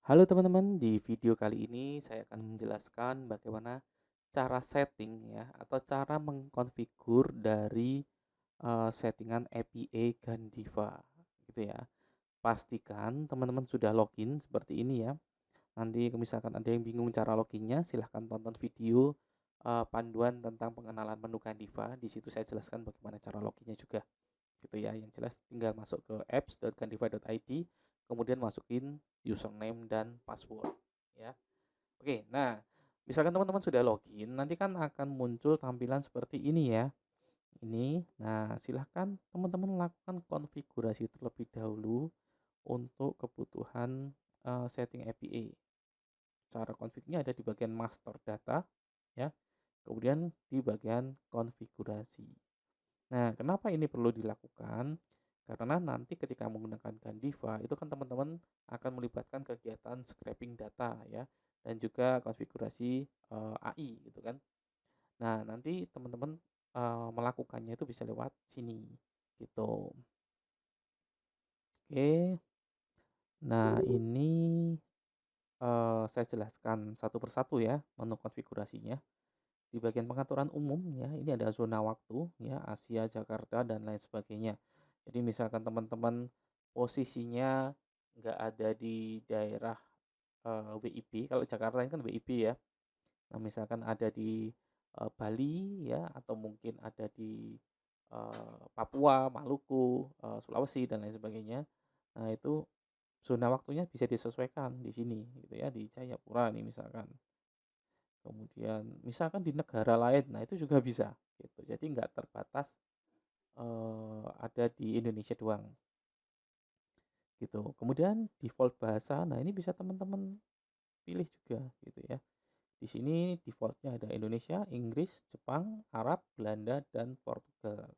Halo teman-teman, di video kali ini saya akan menjelaskan bagaimana cara setting ya atau cara mengkonfigur dari settingan APA Gandiva gitu ya. Pastikan teman-teman sudah login seperti ini ya. Nanti misalkan ada yang bingung cara loginnya, silahkan tonton video panduan tentang pengenalan menu Gandiva. Di situ saya jelaskan bagaimana cara loginnya juga gitu ya. Yang jelas tinggal masuk ke apps.gandiva.id, kemudian masukin username dan password ya. Oke, nah misalkan teman-teman sudah login, nanti kan akan muncul tampilan seperti ini ya. Ini, nah silahkan teman-teman lakukan konfigurasi terlebih dahulu untuk kebutuhan setting APA. Cara konfignya ada di bagian master data ya, kemudian di bagian konfigurasi. Nah, kenapa ini perlu dilakukan? Karena nanti ketika menggunakan Gandiva itu kan teman-teman akan melibatkan kegiatan scraping data ya dan juga konfigurasi AI gitu kan. Nah, nanti teman-teman melakukannya itu bisa lewat sini gitu. Oke. Nah, ini saya jelaskan satu persatu ya menu konfigurasinya. Di bagian pengaturan umum ya, ini ada zona waktu ya, Asia, Jakarta dan lain sebagainya. Jadi misalkan teman-teman posisinya nggak ada di daerah WIB, kalau Jakarta ini kan WIB ya. Nah, misalkan ada di Bali ya, atau mungkin ada di Papua, Maluku, Sulawesi dan lain sebagainya. Nah, itu zona waktunya bisa disesuaikan di sini gitu ya, di Jayapura nih misalkan. Kemudian misalkan di negara lain, nah itu juga bisa gitu. Jadi nggak terbatas ada di Indonesia doang gitu. Kemudian default bahasa, nah ini bisa teman-teman pilih juga gitu ya. Di sini defaultnya ada Indonesia, Inggris, Jepang, Arab, Belanda, dan Portugal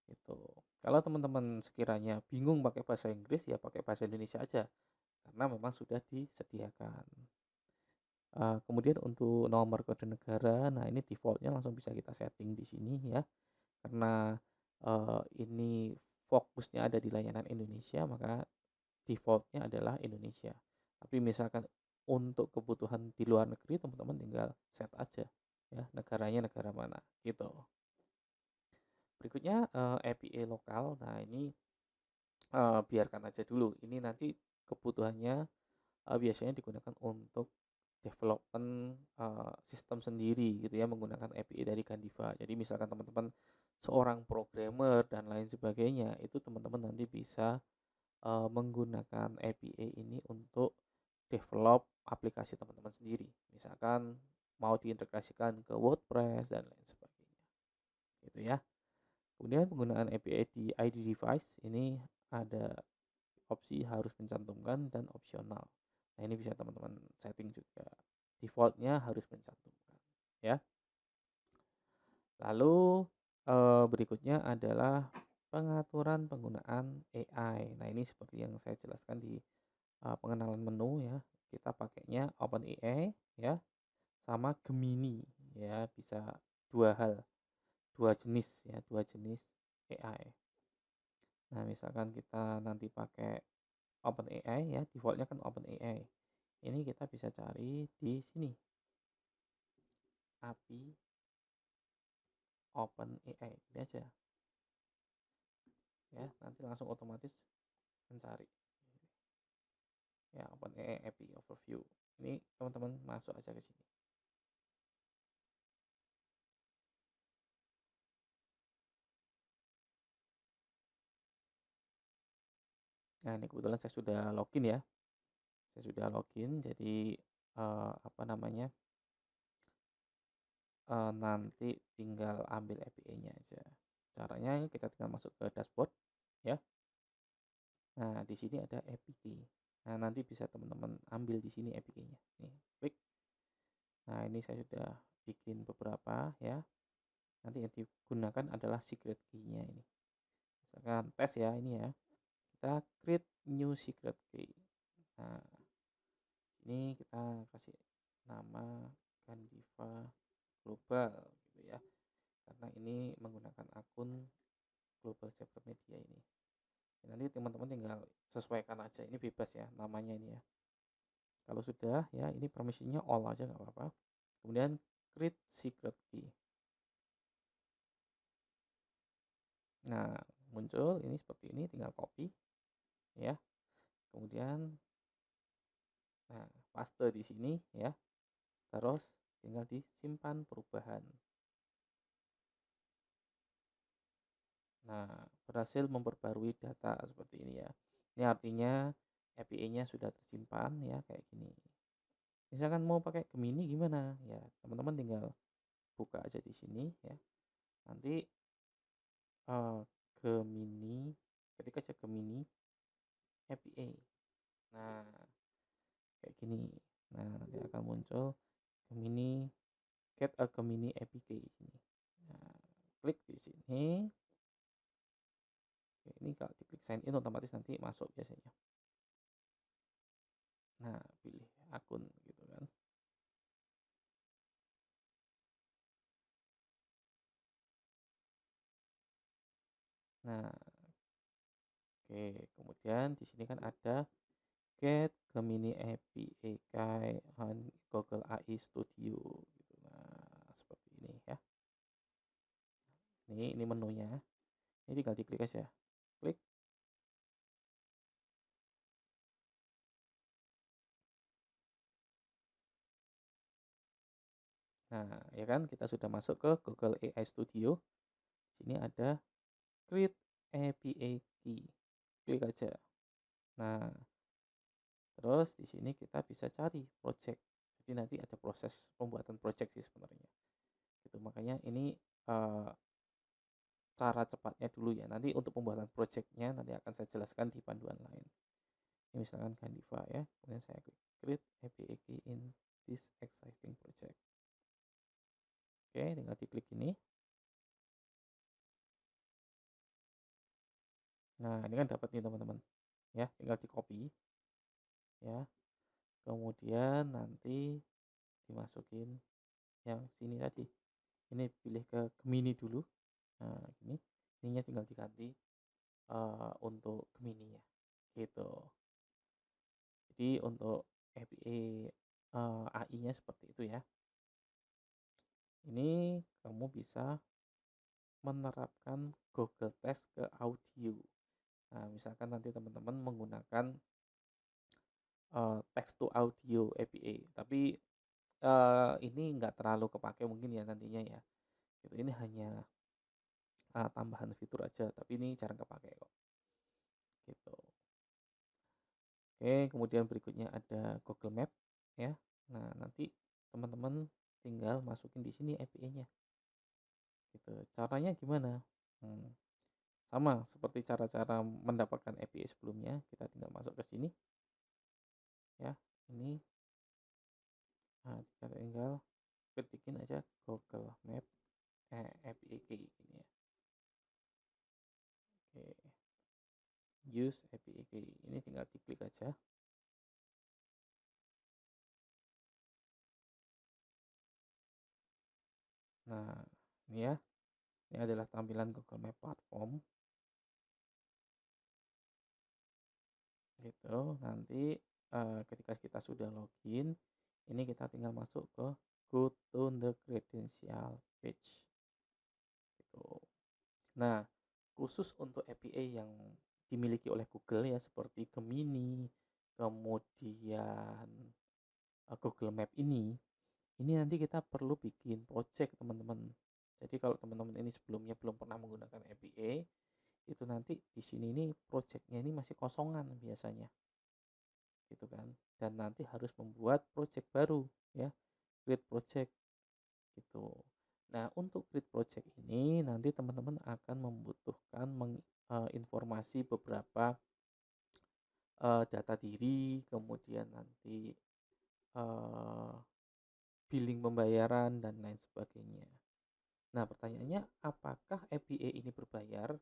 gitu. Kalau teman-teman sekiranya bingung pakai bahasa Inggris ya pakai bahasa Indonesia aja karena memang sudah disediakan. Kemudian untuk nomor kode negara, nah ini defaultnya langsung bisa kita setting di sini ya. Karena ini fokusnya ada di layanan Indonesia, maka defaultnya adalah Indonesia. Tapi misalkan untuk kebutuhan di luar negeri, teman-teman tinggal set aja ya negaranya negara mana gitu. Berikutnya API lokal. Nah ini biarkan aja dulu. Ini nanti kebutuhannya biasanya digunakan untuk development sistem sendiri gitu ya menggunakan API dari Gandiva. Jadi misalkan teman-teman seorang programmer dan lain sebagainya, itu teman-teman nanti bisa menggunakan API ini untuk develop aplikasi teman-teman sendiri. Misalkan mau diintegrasikan ke WordPress dan lain sebagainya. Gitu ya. Kemudian penggunaan API di ID device ini ada opsi harus mencantumkan dan opsional. Nah, ini bisa teman-teman setting juga. Defaultnya harus mencantumkan, ya. Lalu berikutnya adalah pengaturan penggunaan AI. Nah, ini seperti yang saya jelaskan di pengenalan menu ya. Kita pakainya OpenAI ya, sama Gemini ya, bisa dua hal, dua jenis ya, dua jenis AI. Nah, misalkan kita nanti pakai OpenAI ya, defaultnya kan OpenAI. Ini kita bisa cari di sini, API OpenAI. Ini aja ya, nanti langsung otomatis mencari. Ya, OpenAI API overview. Ini teman-teman masuk aja ke sini. Nah, ini kebetulan saya sudah login ya. Saya sudah login, jadi apa namanya? Nanti tinggal ambil API-nya aja. Caranya kita tinggal masuk ke dashboard ya. Nah, di sini ada APK. Nah, nanti bisa teman-teman ambil di sini APK-nya. Nih, klik. Nah, ini saya sudah bikin beberapa ya. Nanti yang digunakan adalah secret key-nya ini. Misalkan tes ya ini ya. Kita create new secret key. Nah, ini kita kasih nama Gandiva Global gitu ya. Karena ini menggunakan akun Global Cyber Media ini. Nanti teman-teman tinggal sesuaikan aja. Ini bebas ya namanya ini ya. Kalau sudah ya, ini permisinya all aja nggak apa-apa. Kemudian create secret key. Nah, muncul ini seperti ini, tinggal copy ya. Kemudian nah, paste di sini ya. Terus tinggal disimpan perubahan. Nah, berhasil memperbarui data seperti ini ya. Ini artinya API-nya sudah tersimpan ya kayak gini. Misalkan mau pakai Gemini gimana? Ya, teman-teman tinggal buka aja di sini ya. Nanti Gemini, ketika cek Gemini API. Nah, kayak gini. Nah, nanti akan muncul Gemini, get a Gemini APK di sini. Nah, klik di sini. Oke, ini kalau diklik sign in otomatis nanti masuk biasanya. Nah, pilih akun gitu kan. Nah, oke, kemudian di sini kan ada get Gemini API on Google AI Studio gitu. Nah, seperti ini ya. Ini menunya. Ini tinggal diklik aja. Klik. Nah, ya kan kita sudah masuk ke Google AI Studio. Sini ada create API key. Klik aja. Nah, terus di sini kita bisa cari project. Jadi nanti ada proses pembuatan project sih sebenarnya. Gitu. Makanya ini cara cepatnya dulu ya. Nanti untuk pembuatan projectnya nanti akan saya jelaskan di panduan lain. Ini misalkan Canva ya. Kemudian saya klik create API key in this existing project. Oke, tinggal diklik ini. Nah, ini kan dapat nih teman-teman. Ya, tinggal di copy ya. Kemudian nanti dimasukin yang sini tadi. Ini pilih ke Gemini dulu. Nah, ininya tinggal diganti untuk Gemini-nya. Gitu. Jadi untuk API AI-nya seperti itu ya. Ini kamu bisa menerapkan Google Test ke audio. Nah, misalkan nanti teman-teman menggunakan text to audio API, tapi ini nggak terlalu kepake mungkin ya nantinya ya. Gitu. Ini hanya tambahan fitur aja, tapi ini jarang kepake kok. Gitu. Oke, kemudian berikutnya ada Google Map ya. Nah, nanti teman-teman tinggal masukin di sini API-nya. Gitu. Caranya gimana? Sama seperti cara-cara mendapatkan API sebelumnya, kita tinggal masuk ke sini. Ya, ini kita tinggal ketikin aja Google Map API ini ya. Oke. Use API ini tinggal diklik aja. Nah, ini ya. Ini adalah tampilan Google Map Platform. Gitu. Nanti ketika kita sudah login, ini kita tinggal masuk ke go to the credential page. Gitu. Nah, khusus untuk API yang dimiliki oleh Google ya seperti Gemini, kemudian Google Map ini nanti kita perlu bikin project teman-teman. Jadi kalau teman-teman ini sebelumnya belum pernah menggunakan API, itu nanti di sini ini projectnya ini masih kosongan biasanya, gitu kan. Dan nanti harus membuat project baru ya, create project gitu. Nah, untuk create project ini nanti teman-teman akan membutuhkan informasi beberapa data diri, kemudian nanti uh, billing pembayaran dan lain sebagainya. Nah, pertanyaannya apakah API ini berbayar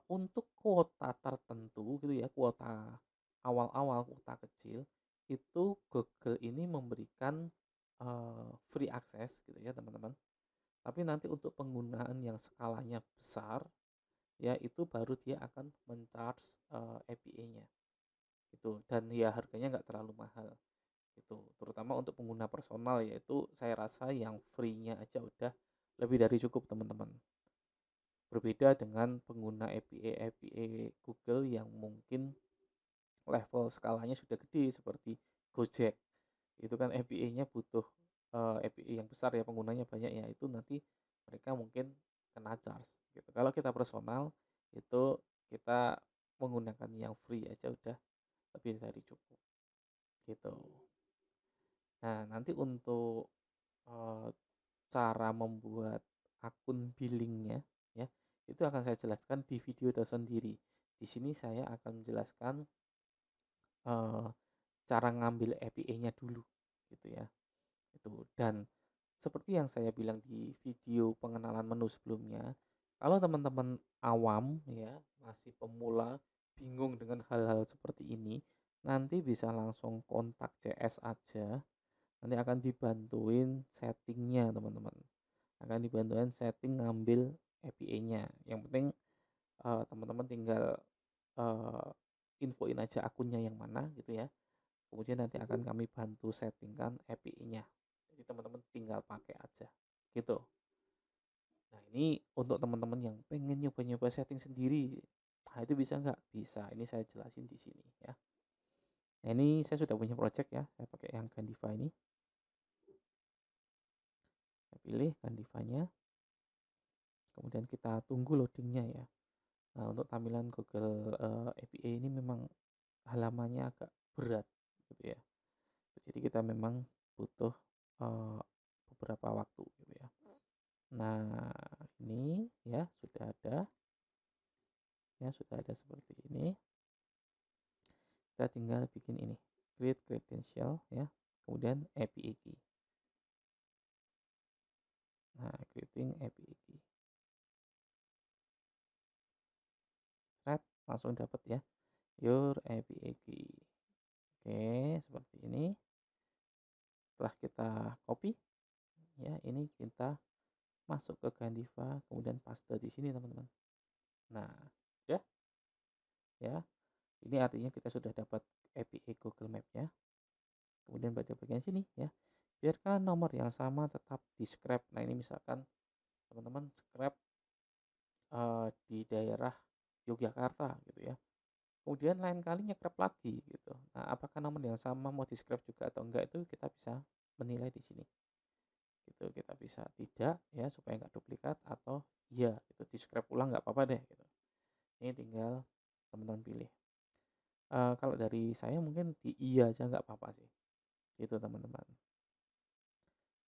untuk kuota tertentu gitu ya, kuota awal-awal, kuota kecil itu Google ini memberikan free access gitu ya teman-teman. Tapi nanti untuk penggunaan yang skalanya besar ya itu baru dia akan mencharge API-nya gitu, dan ya harganya nggak terlalu mahal. Itu terutama untuk pengguna personal, yaitu saya rasa yang free-nya aja udah lebih dari cukup teman-teman. Berbeda dengan pengguna API Google yang mungkin level skalanya sudah gede seperti Gojek. Itu kan API-nya butuh API yang besar ya, penggunanya banyak ya, itu nanti mereka mungkin kena charge gitu. Kalau kita personal itu kita menggunakan yang free aja udah lebih dari cukup gitu. Nah, nanti untuk eh, cara membuat akun billingnya ya, itu akan saya jelaskan di video tersendiri. Di sini saya akan menjelaskan eh, cara ngambil API-nya dulu gitu ya. Itu, dan seperti yang saya bilang di video pengenalan menu sebelumnya, kalau teman-teman awam ya, masih pemula, bingung dengan hal-hal seperti ini, nanti bisa langsung kontak CS aja. Nanti akan dibantuin settingnya teman-teman. Akan dibantuin setting ngambil API-nya. Yang penting teman-teman tinggal uh, infoin aja akunnya yang mana gitu ya. Kemudian nanti akan kami bantu settingkan API-nya. Jadi teman-teman tinggal pakai aja gitu. Nah, ini untuk teman-teman yang pengen nyoba-nyoba setting sendiri. Nah, itu bisa nggak? Bisa. Ini saya jelasin di sini ya. Nah, ini saya sudah punya project ya. Saya pakai yang Candiva ini. Saya pilih Candiva-nya. Kemudian kita tunggu loadingnya ya. Nah, untuk tampilan Google API ini memang halamannya agak berat gitu ya. Jadi kita memang butuh uh, beberapa waktu gitu ya. Nah, ini ya sudah ada. Ya, sudah ada seperti ini. Kita tinggal bikin ini. Create credential ya. Kemudian API key. Nah, creating API key. Right, langsung dapat ya. Your API key. Oke, seperti ini. Setelah kita copy ya, ini kita masuk ke Candiva, kemudian paste di sini teman-teman. Nah, udah ya. Ini artinya kita sudah dapat API Google Map ya. Kemudian pada bagian sini ya, biarkan nomor yang sama tetap di scrap. Nah, ini misalkan teman-teman scrap di daerah Yogyakarta gitu ya. Kemudian lain kali nge-scrap lagi gitu. Nah, apakah nomor yang sama mau di scrap juga atau enggak, itu kita bisa menilai di sini. Gitu, kita bisa tidak ya, supaya nggak duplikat, atau iya itu di scrap ulang nggak apa-apa deh gitu. Ini tinggal teman-teman pilih. Kalau dari saya mungkin di iya aja nggak apa-apa sih. Itu teman-teman.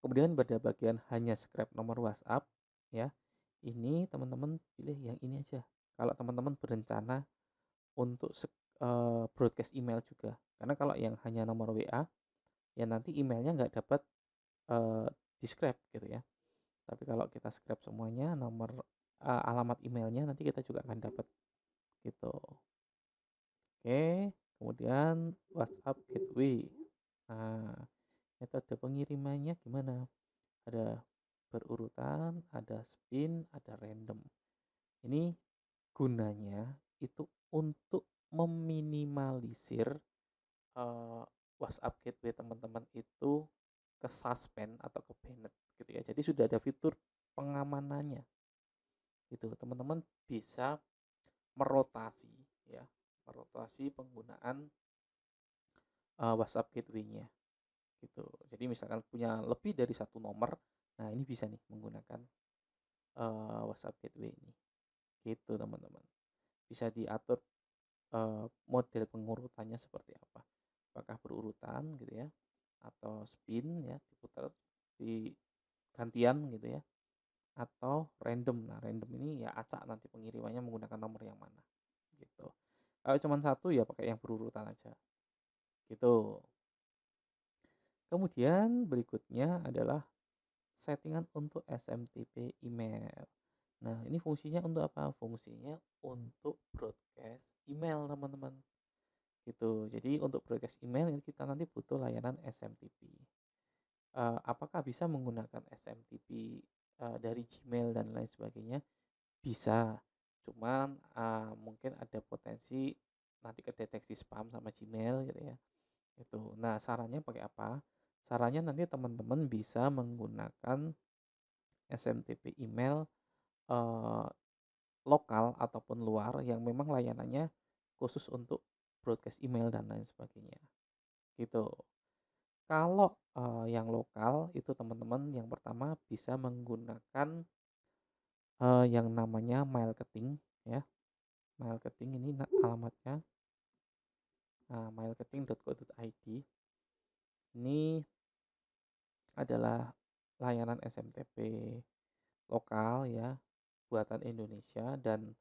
Kemudian pada bagian hanya scrap nomor WhatsApp ya. Ini teman-teman pilih yang ini aja. Kalau teman-teman berencana untuk broadcast email juga. Karena kalau yang hanya nomor WA, ya nanti emailnya nggak dapat di scrap gitu ya. Tapi kalau kita scrap semuanya, nomor alamat emailnya nanti kita juga akan dapat gitu. Oke, kemudian WhatsApp gateway. Nah, metode pengirimannya gimana? Ada berurutan, ada spin, ada random. Ini gunanya itu untuk meminimalisir WhatsApp gateway teman-teman itu ke suspend atau ke banned gitu ya. Jadi sudah ada fitur pengamanannya. Gitu. Teman-teman bisa merotasi ya, merotasi penggunaan WhatsApp gateway-nya gitu. Jadi misalkan punya lebih dari satu nomor, nah ini bisa nih menggunakan WhatsApp gateway ini. Gitu teman-teman. Bisa diatur model pengurutannya seperti apa. Apakah berurutan gitu ya, atau spin ya, diputar di gantian gitu ya, atau random. Nah, random ini ya acak nanti pengirimannya menggunakan nomor yang mana gitu. Kalau cuma satu ya pakai yang berurutan aja gitu. Kemudian berikutnya adalah settingan untuk SMTP email. Nah, ini fungsinya untuk apa? Fungsinya untuk broadcast email teman-teman gitu. Jadi untuk broadcast email kita nanti butuh layanan SMTP. Apakah bisa menggunakan SMTP dari Gmail dan lain sebagainya? Bisa, cuman mungkin ada potensi nanti kedeteksi spam sama Gmail gitu ya. Itu. Nah, sarannya pakai apa? Sarannya nanti teman-teman bisa menggunakan SMTP email eh, lokal ataupun luar yang memang layanannya khusus untuk broadcast email dan lain sebagainya. Gitu. Kalau yang lokal itu teman-teman yang pertama bisa menggunakan yang namanya Mailketing ya. Mailketing ini alamatnya mailketing.co.id. Ini adalah layanan SMTP lokal ya, buatan Indonesia dan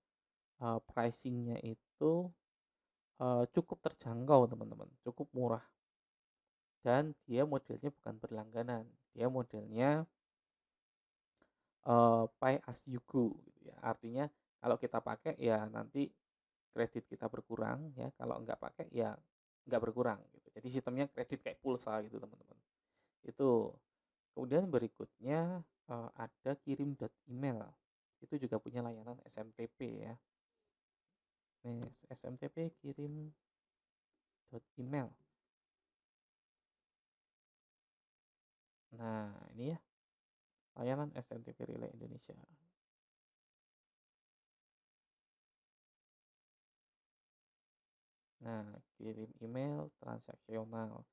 pricingnya itu cukup terjangkau teman-teman, cukup murah dan dia modelnya bukan berlangganan, dia modelnya pay as you go gitu ya. Artinya kalau kita pakai ya nanti kredit kita berkurang ya, kalau nggak pakai ya nggak berkurang gitu. Jadi sistemnya kredit kayak pulsa gitu teman-teman. Itu. Kemudian berikutnya ada kirim.email. Itu juga punya layanan SMTP ya. Nih, SMTP kirim.email. Nah, ini ya layanan SMTP Relay Indonesia. Nah, kirim email transaksional.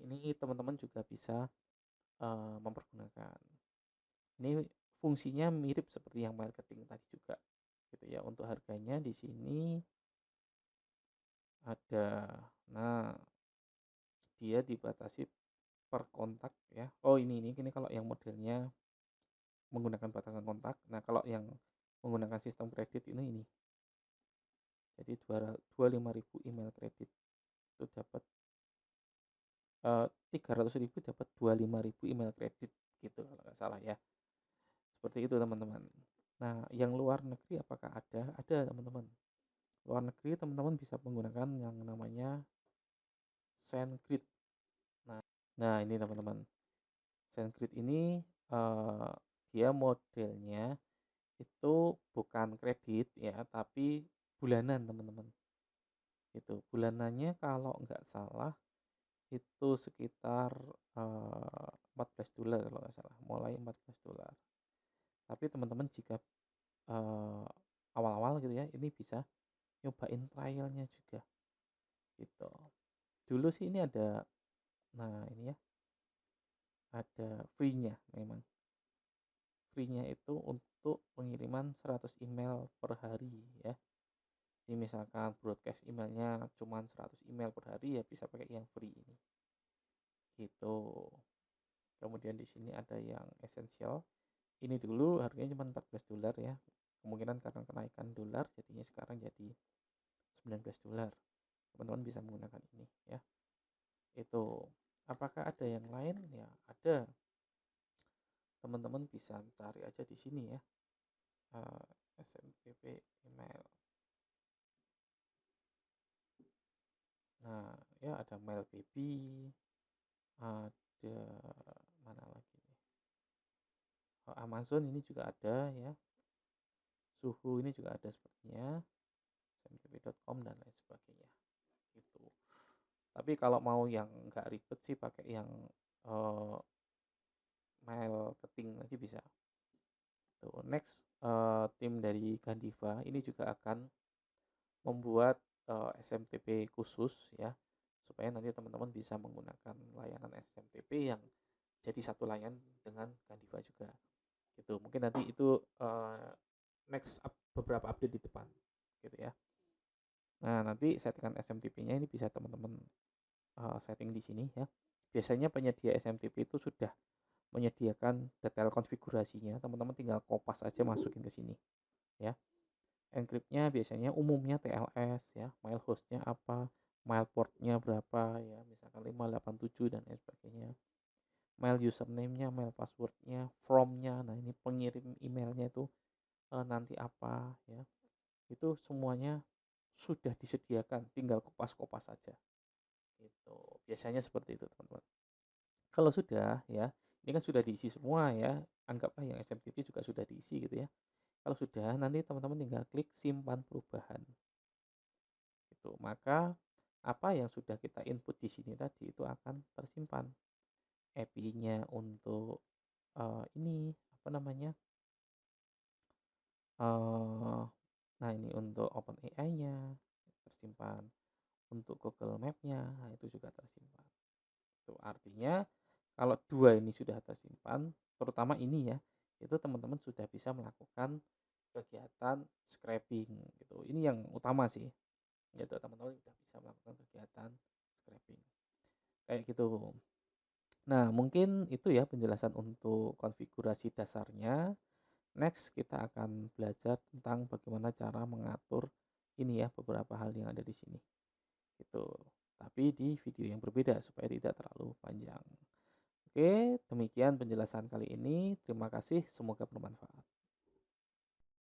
Ini teman-teman juga bisa mempergunakan. Ini fungsinya mirip seperti yang marketing tadi juga. Gitu ya. Untuk harganya di sini ada. Nah, dia dibatasi per kontak ya. Oh, ini kalau yang modelnya menggunakan batasan kontak. Nah, kalau yang menggunakan sistem kredit ini. Jadi 25.000 email kredit itu dapat 300.000 dapat 25.000 email kredit gitu kalau nggak salah ya. Seperti itu teman-teman. Nah, yang luar negeri apakah ada? Ada teman-teman. Luar negeri teman-teman bisa menggunakan yang namanya SendGrid. Nah, ini teman-teman. SendGrid ini eh, dia modelnya itu bukan kredit ya, tapi bulanan teman-teman. Itu bulanannya kalau nggak salah itu sekitar $14 kalau nggak salah, mulai $14. Tapi teman-teman jika awal-awal gitu ya, ini bisa nyobain trialnya juga gitu. Dulu sih ini ada, nah ini ya, ada free-nya memang. Free-nya itu untuk pengiriman 100 email per hari ya. Jadi misalkan broadcast emailnya cuma 100 email per hari ya bisa pakai yang free ini. Gitu. Kemudian di sini ada yang essential. Ini dulu harganya cuma $14 ya. Kemungkinan karena kenaikan dolar jadinya sekarang jadi $19. Teman-teman bisa menggunakan ini ya. Itu. Apakah ada yang lain? Ya, ada. Teman-teman bisa cari aja di sini ya. SMTP email. Nah, ya ada Mail Baby, ada mana lagi nih? Amazon ini juga ada ya. Suhu ini juga ada sepertinya. smtp.com dan lain sebagainya. Gitu. Tapi kalau mau yang nggak ribet sih pakai yang uh, mail keting aja bisa. Tuh, next tim dari Gandiva ini juga akan membuat SMTP khusus ya supaya nanti teman-teman bisa menggunakan layanan SMTP yang jadi satu layanan dengan Gandiva juga. Gitu. Mungkin nanti itu next beberapa update di depan gitu ya. Nah, nanti settingan SMTP-nya ini bisa teman-teman setting di sini ya. Biasanya penyedia SMTP itu sudah menyediakan detail konfigurasinya, teman-teman tinggal kopas aja masukin ke sini ya. Encryptnya biasanya umumnya TLS ya, mail hostnya apa, mail portnya berapa ya, misalkan 587 dan lain sebagainya. Mail username-nya, mail passwordnya, from-nya, nah ini pengirim emailnya itu nanti apa ya, itu semuanya sudah disediakan, tinggal kopas-kopas saja gitu. Biasanya seperti itu teman-teman. Kalau sudah ya, ini kan sudah diisi semua ya, anggaplah yang SMTP juga sudah diisi gitu ya. Kalau sudah, nanti teman-teman tinggal klik simpan perubahan gitu. Maka apa yang sudah kita input di sini tadi itu akan tersimpan. API-nya untuk ini apa namanya? eh nah ini untuk OpenAI-nya tersimpan, untuk Google Map-nya, nah itu juga tersimpan. Itu artinya kalau dua ini sudah tersimpan, terutama ini ya, itu teman-teman sudah bisa melakukan kegiatan scraping gitu. Ini yang utama sih. Gitu, teman-teman sudah bisa melakukan kegiatan scraping. Kayak gitu. Nah, mungkin itu ya penjelasan untuk konfigurasi dasarnya. Next, kita akan belajar tentang bagaimana cara mengatur ini ya, beberapa hal yang ada di sini. Gitu. Tapi di video yang berbeda supaya tidak terlalu panjang. Oke, demikian penjelasan kali ini. Terima kasih, semoga bermanfaat.